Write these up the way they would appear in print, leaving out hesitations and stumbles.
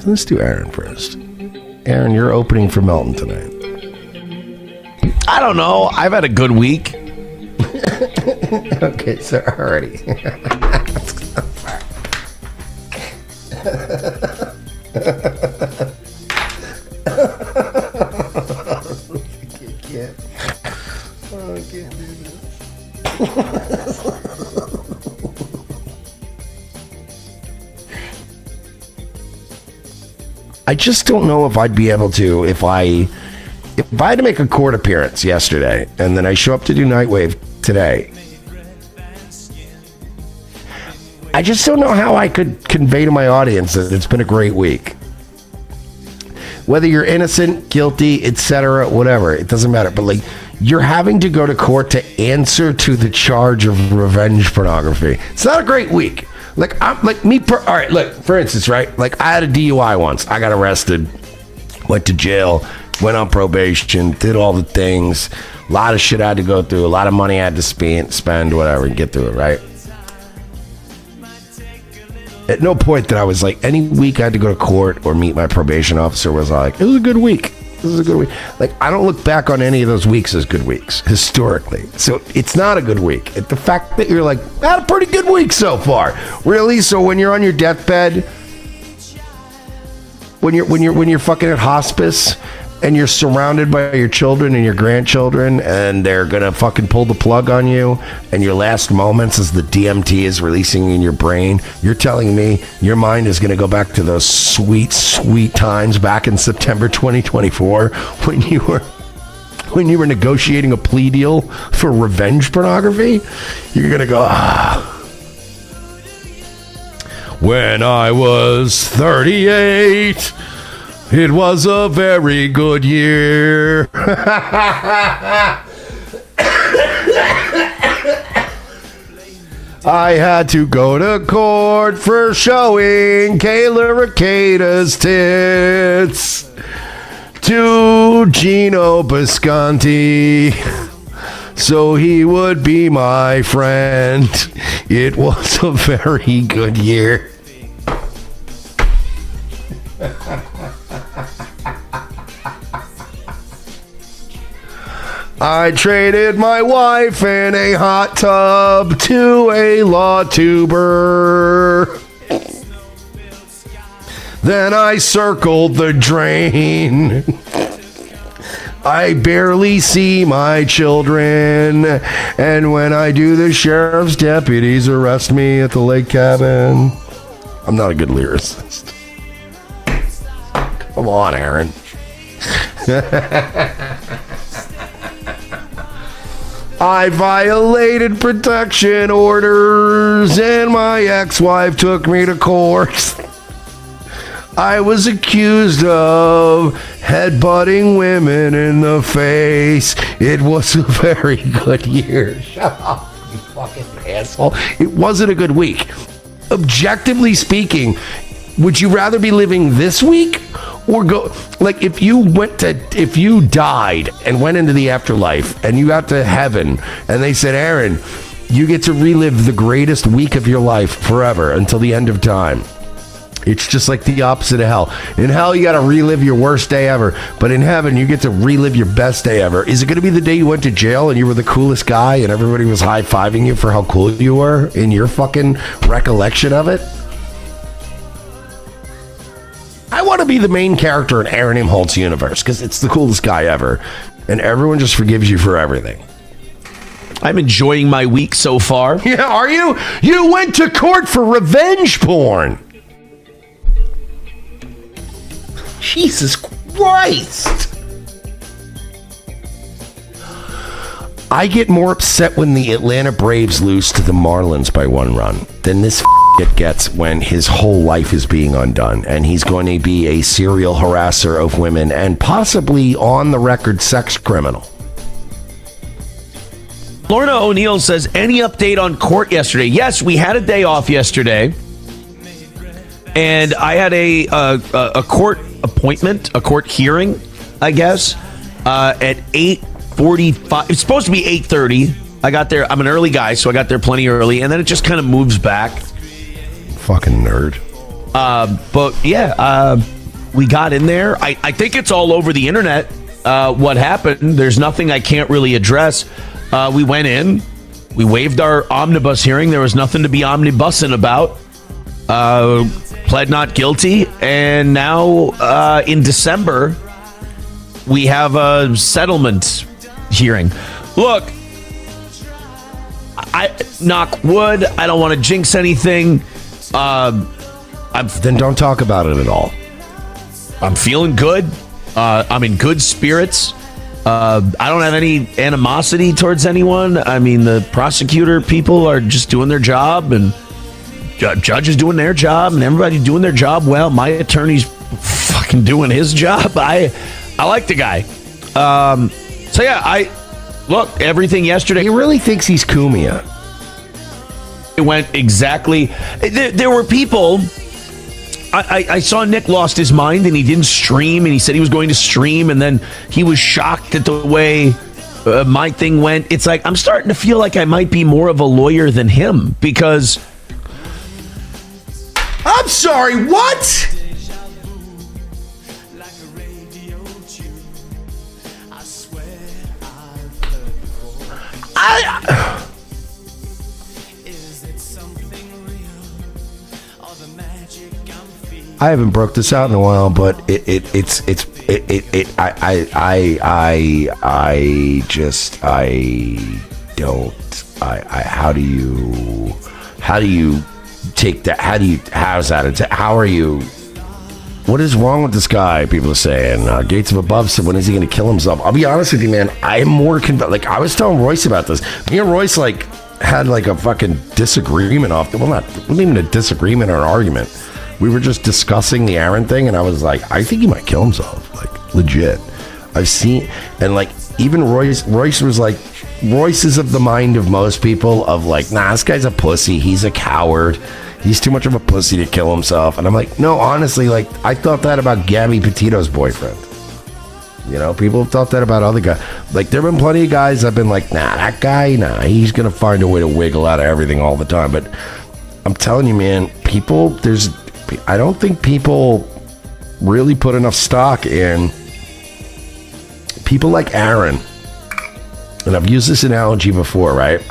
Let's do Aaron first. Aaron, you're opening for Melton tonight. I don't know. I've had a good week. Okay, so already. I can't do this. I just don't know if I'd be able to if I had to make a court appearance yesterday and then I show up to do Nightwave today. I just don't know how I could convey to my audience that it's been a great week. Whether you're innocent, guilty, etc., whatever, it doesn't matter. But like, you're having to go to court to answer to the charge of revenge pornography. It's not a great week. Like, I'm like me. All right, look. For instance, right? Like, I had a DUI once. I got arrested, went to jail, went on probation, did all the things. A lot of shit I had to go through. A lot of money I had to spend, whatever, and get through it. Right? At no point that I was like, any week I had to go to court or meet my probation officer was like, it was a good week. This is a good week. Like, I don't look back on any of those weeks as good weeks historically. So it's not a good week. The fact that you're like, I had a pretty good week so far. Really? So when you're on your deathbed, when you're fucking at hospice and you're surrounded by your children and your grandchildren and they're gonna fucking pull the plug on you and your last moments as the DMT is releasing in your brain, you're telling me your mind is gonna go back to those sweet, sweet times back in September 2024 when you were negotiating a plea deal for revenge pornography? You're gonna go, when I was 38, it was a very good year. I had to go to court for showing Kayla Ricada's tits to Gino Bisconti so he would be my friend. It was a very good year. I traded my wife in a hot tub to a law tuber. Then I circled the drain. I barely see my children. And when I do, the sheriff's deputies arrest me at the lake cabin. I'm not a good lyricist. Come on, Aaron. I violated protection orders and my ex-wife took me to court. I was accused of headbutting women in the face. It was a very good year. Shut up, you fucking asshole. It wasn't a good week. Objectively speaking, would you rather be living this week or go, like, if you died and went into the afterlife and you got to heaven and they said, Aaron, you get to relive the greatest week of your life forever until the end of time. It's just like the opposite of hell. In hell, you got to relive your worst day ever. But in heaven, you get to relive your best day ever. Is it going to be the day you went to jail and you were the coolest guy and everybody was high-fiving you for how cool you were in your fucking recollection of it? I want to be the main character in Aaron Imholt's universe because it's the coolest guy ever. And everyone just forgives you for everything. I'm enjoying my week so far. Yeah, are you? You went to court for revenge porn. Jesus Christ. I get more upset when the Atlanta Braves lose to the Marlins by one run than this it gets when his whole life is being undone and he's going to be a serial harasser of women and possibly on the record sex criminal. Lorna O'Neill says, any update on court yesterday? Yes, we had a day off yesterday. And I had a court appointment, a court hearing, I guess, at 8:45. It's supposed to be 8:30. I got there. I'm an early guy, so I got there plenty early. And then it just kind of moves back. Fucking nerd. But yeah, we got in there. I think it's all over the internet. What happened? There's nothing I can't really address. We went in. We waived our omnibus hearing. There was nothing to be omnibussing about. Pled not guilty. And now in December, we have a settlement hearing. Look, I knock wood. I don't want to jinx anything. Then don't talk about it at all. I'm feeling good. I'm in good spirits. I don't have any animosity towards anyone. I mean, the prosecutor people are just doing their job, and judge is doing their job, and everybody's doing their job well. My attorney's fucking doing his job. I like the guy. So yeah, look, everything yesterday. He really thinks he's Cumia. It went exactly. There were people. I saw Nick lost his mind and he didn't stream, and he said he was going to stream, and then he was shocked at the way my thing went. It's like I'm starting to feel like I might be more of a lawyer than him, because I'm sorry, what? I haven't broke this out in a while, but how do you take that? How are you? What is wrong with this guy? People are saying Gates of Above said, when is he going to kill himself? I'll be honest with you, man. I'm more like I was telling Royce about this. Me and Royce had a fucking disagreement it wasn't even a disagreement or an argument. We were just discussing the Aaron thing, and I was like, I think he might kill himself, like legit. I've seen, and like even Royce was like, Royce is of the mind of most people of like, nah, this guy's a pussy. He's a coward. He's too much of a pussy to kill himself. And I'm like, no, honestly, like I thought that about Gabby Petito's boyfriend. You know, people have thought that about other guys. Like there have been plenty of guys I've been like, nah, that guy, he's gonna find a way to wiggle out of everything all the time. But I'm telling you, man, I don't think people really put enough stock in people like Aaron. And I've used this analogy before, right?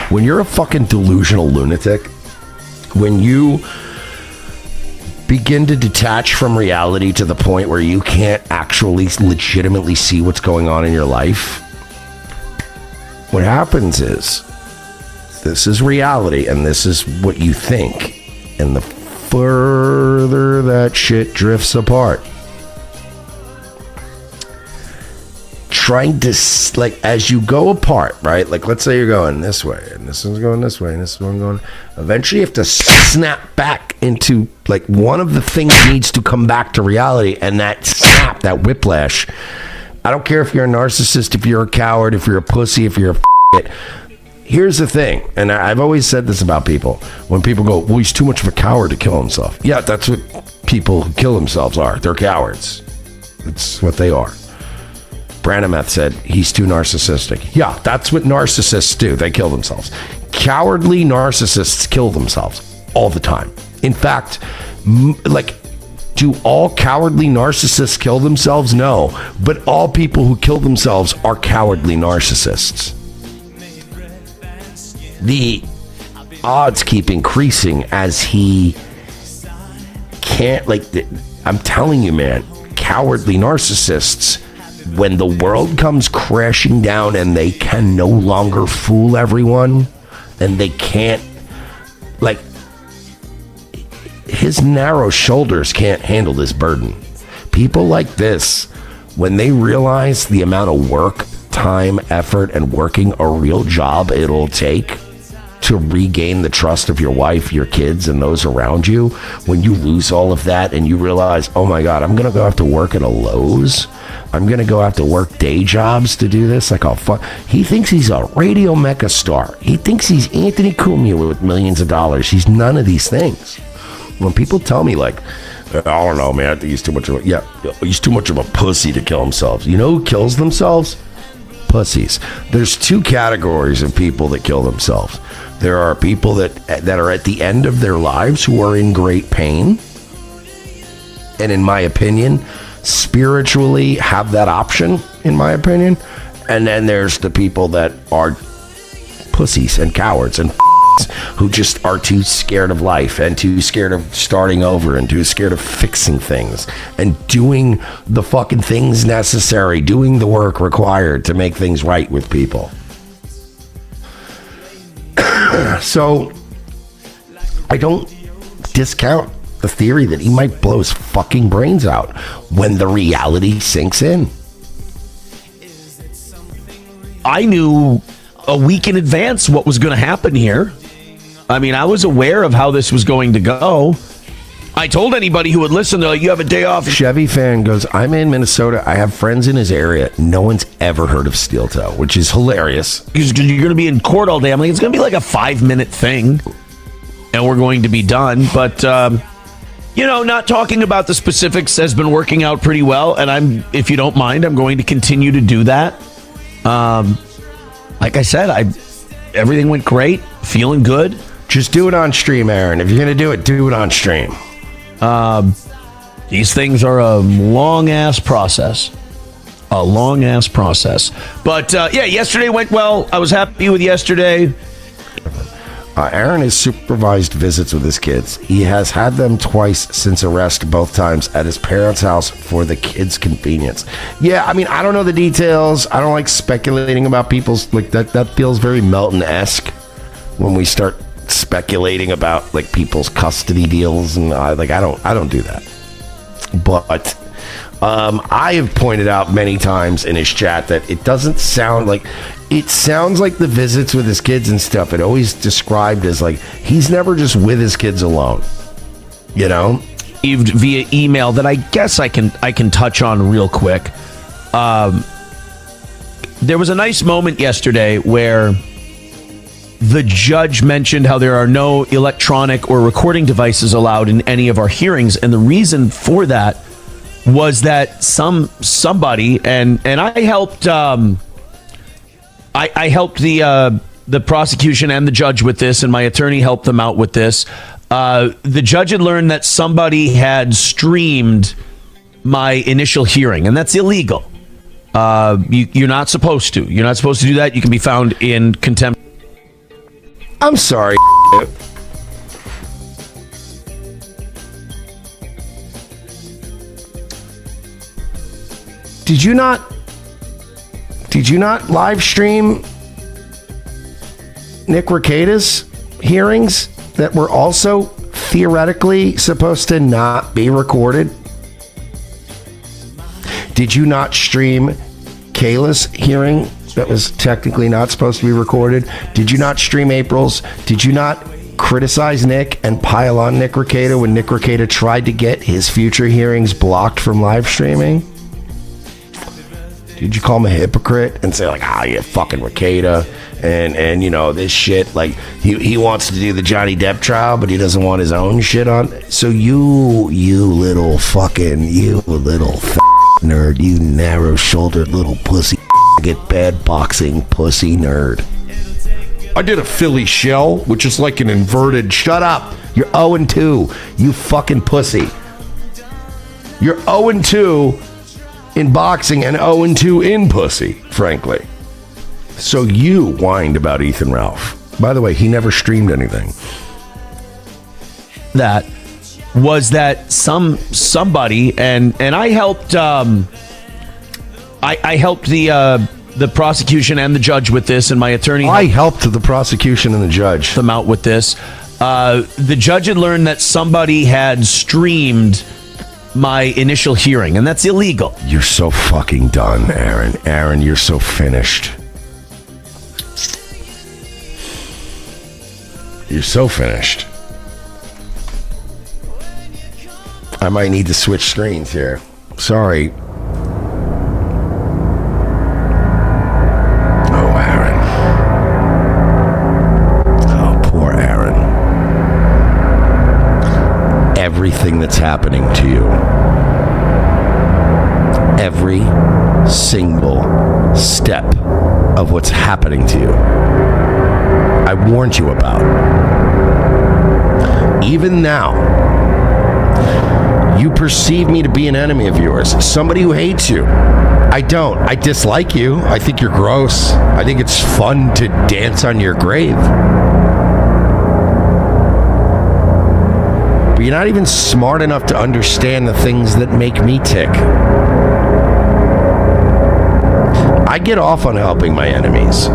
When you're a fucking delusional lunatic, when you begin to detach from reality to the point where you can't actually legitimately see what's going on in your life, what happens is, this is reality and this is what you think. And the further that shit drifts apart, trying to, like, as you go apart, right? Like, let's say you're going this way, and this one's going this way, and this one's going. Eventually, you have to snap back into, like, one of the things needs to come back to reality, and that snap, that whiplash. I don't care if you're a narcissist, if you're a coward, if you're a pussy, if you're a it. Here's the thing, and I've always said this about people. When people go, well, he's too much of a coward to kill himself. Yeah, that's what people who kill themselves are. They're cowards. It's what they are. Branimeth said, he's too narcissistic. Yeah, that's what narcissists do. They kill themselves. Cowardly narcissists kill themselves all the time. In fact, do all cowardly narcissists kill themselves? No. But all people who kill themselves are cowardly narcissists. The odds keep increasing as he can't, I'm telling you, man, cowardly narcissists, when the world comes crashing down and they can no longer fool everyone, and they can't, his narrow shoulders can't handle this burden. People like this, when they realize the amount of work, time, effort, and working a real job it'll take to regain the trust of your wife, your kids, and those around you, when you lose all of that and you realize, oh my God, I'm going to go have to work at a Lowe's. I'm going to go have to work day jobs to do this. He thinks he's a radio mecha star. He thinks he's Anthony Cumia with millions of dollars. He's none of these things. When people tell me I don't know, man, I think he's too much of he's too much of a pussy to kill himself. You know who kills themselves? Pussies. There's two categories of people that kill themselves. There are people that are at the end of their lives who are in great pain. And in my opinion, spiritually have that option, in my opinion. And then there's the people that are pussies and cowards and who just are too scared of life and too scared of starting over and too scared of fixing things and doing the fucking things necessary, doing the work required to make things right with people. So I don't discount the theory that he might blow his fucking brains out when the reality sinks in. I knew a week in advance what was going to happen here. I mean, I was aware of how this was going to go. I told anybody who would listen, they're like, you have a day off. Chevy fan goes, I'm in Minnesota. I have friends in his area. No one's ever heard of Steel Toe, which is hilarious. You're going to be in court all day. I'm like, it's going to be like a 5-minute thing, and we're going to be done. But, not talking about the specifics has been working out pretty well. And if you don't mind, I'm going to continue to do that. Like I said, everything went great. Feeling good. Just do it on stream, Aaron. If you're going to do it on stream. These things are a long-ass process. But, yesterday went well. I was happy with yesterday. Aaron has supervised visits with his kids. He has had them twice since arrest, both times at his parents' house for the kids' convenience. Yeah, I mean, I don't know the details. I don't like speculating about people's, like, that feels very Melton-esque when we start speculating about, like, people's custody deals, and I don't do that. But I have pointed out many times in his chat that it doesn't sound like, it sounds like the visits with his kids and stuff, it always described as like he's never just with his kids alone, via email that I guess I can touch on real quick. There was a nice moment yesterday where the judge mentioned how there are no electronic or recording devices allowed in any of our hearings, and the reason for that was that somebody and I helped I helped the prosecution and the judge with this, and my attorney helped them out with this. The judge had learned that somebody had streamed my initial hearing, and that's illegal. You're not supposed to. You're not supposed to do that. You can be found in contempt. I'm sorry. Did you not live stream Nick Rekieta's hearings that were also theoretically supposed to not be recorded? Did you not stream Kayla's hearing that was technically not supposed to be recorded? Did you not stream April's? Did you not criticize Nick and pile on Nick Rekieta when Nick Rekieta tried to get his future hearings blocked from live streaming? Did you call him a hypocrite and say, like, you fucking Rekieta and this shit, like, he wants to do the Johnny Depp trial, but he doesn't want his own shit on? So you little nerd, you narrow-shouldered little pussy, get bad boxing pussy nerd. I did a Philly shell, which is like an inverted... Shut up. You're 0-2, you fucking pussy. You're 0-2 in boxing and 0-2 in pussy, frankly. So you whined about Ethan Ralph. By the way, he never streamed anything. That was that somebody and I helped I helped the prosecution and the judge with this, and my attorney helped the prosecution and the judge them out with this. The judge had learned that somebody had streamed my initial hearing, and that's illegal. You're so fucking done, Aaron. Aaron, you're so finished. You're so finished. I might need to switch screens here. Sorry. Oh, Aaron. Oh, poor Aaron. Everything that's happening to you. Every single step of what's happening to you I warned you about. Even now, you perceive me to be an enemy of yours, somebody who hates you. I don't. I dislike you. I think you're gross. I think it's fun to dance on your grave. But you're not even smart enough to understand the things that make me tick. I get off on helping my enemies.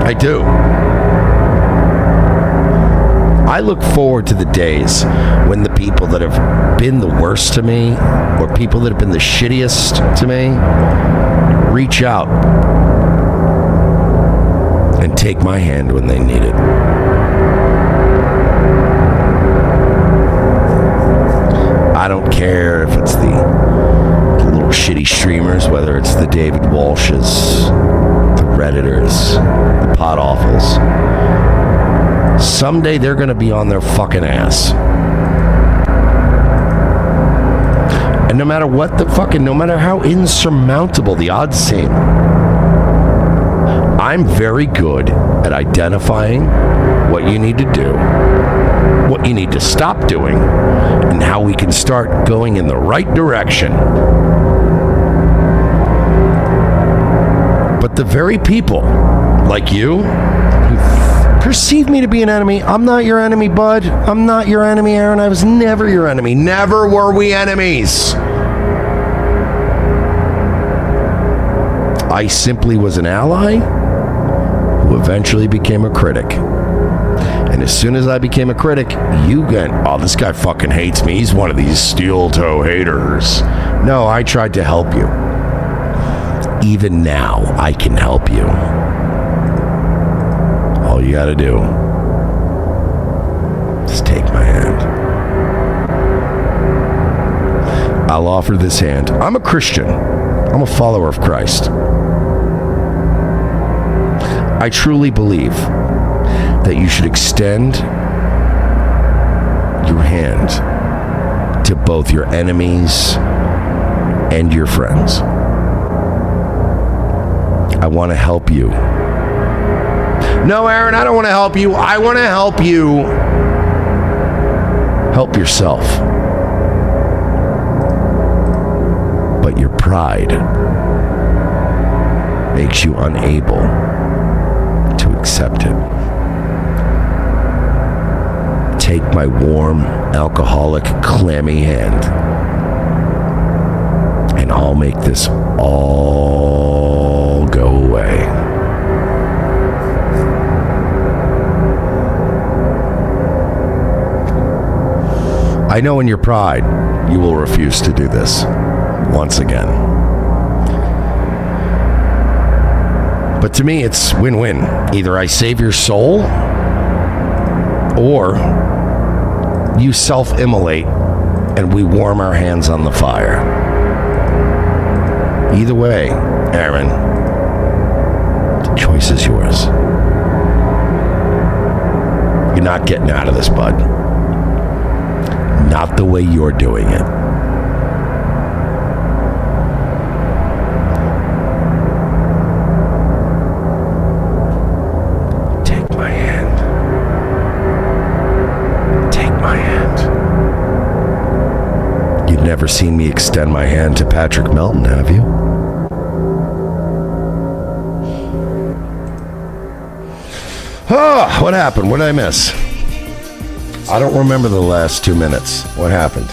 I do. I look forward to the days when the people that have been the worst to me, or people that have been the shittiest to me, reach out and take my hand when they need it. I don't care if it's the little shitty streamers, whether it's the David Walshes, the Redditors, the Pot Awfuls. Someday they're going to be on their fucking ass. And no matter what no matter how insurmountable the odds seem, I'm very good at identifying what you need to do, what you need to stop doing, and how we can start going in the right direction. But the very people like you who perceive me to be an enemy, I'm not your enemy, bud. I'm not your enemy, Aaron. I was never your enemy. Never were we enemies. I simply was an ally who eventually became a critic. And as soon as I became a critic, you went, oh, this guy fucking hates me. He's one of these steel-toe haters. No, I tried to help you. Even now, I can help you. All you gotta do is take my hand. I'll offer this hand. I'm a Christian. I'm a follower of Christ. I truly believe that you should extend your hand to both your enemies and your friends. I want to help you. No, Aaron, I don't want to help you. I want to help you help yourself. But your pride makes you unable to accept it. Take my warm, alcoholic, clammy hand, and I'll make this all go away. I know in your pride, you will refuse to do this once again. But to me, it's win-win. Either I save your soul, or you self-immolate and we warm our hands on the fire. Either way, Aaron, the choice is yours. You're not getting out of this, bud. Not the way you're doing it. Take my hand. Take my hand. You've never seen me extend my hand to Patrick Melton, have you? Oh, what happened? What did I miss? I don't remember the last 2 minutes. What happened?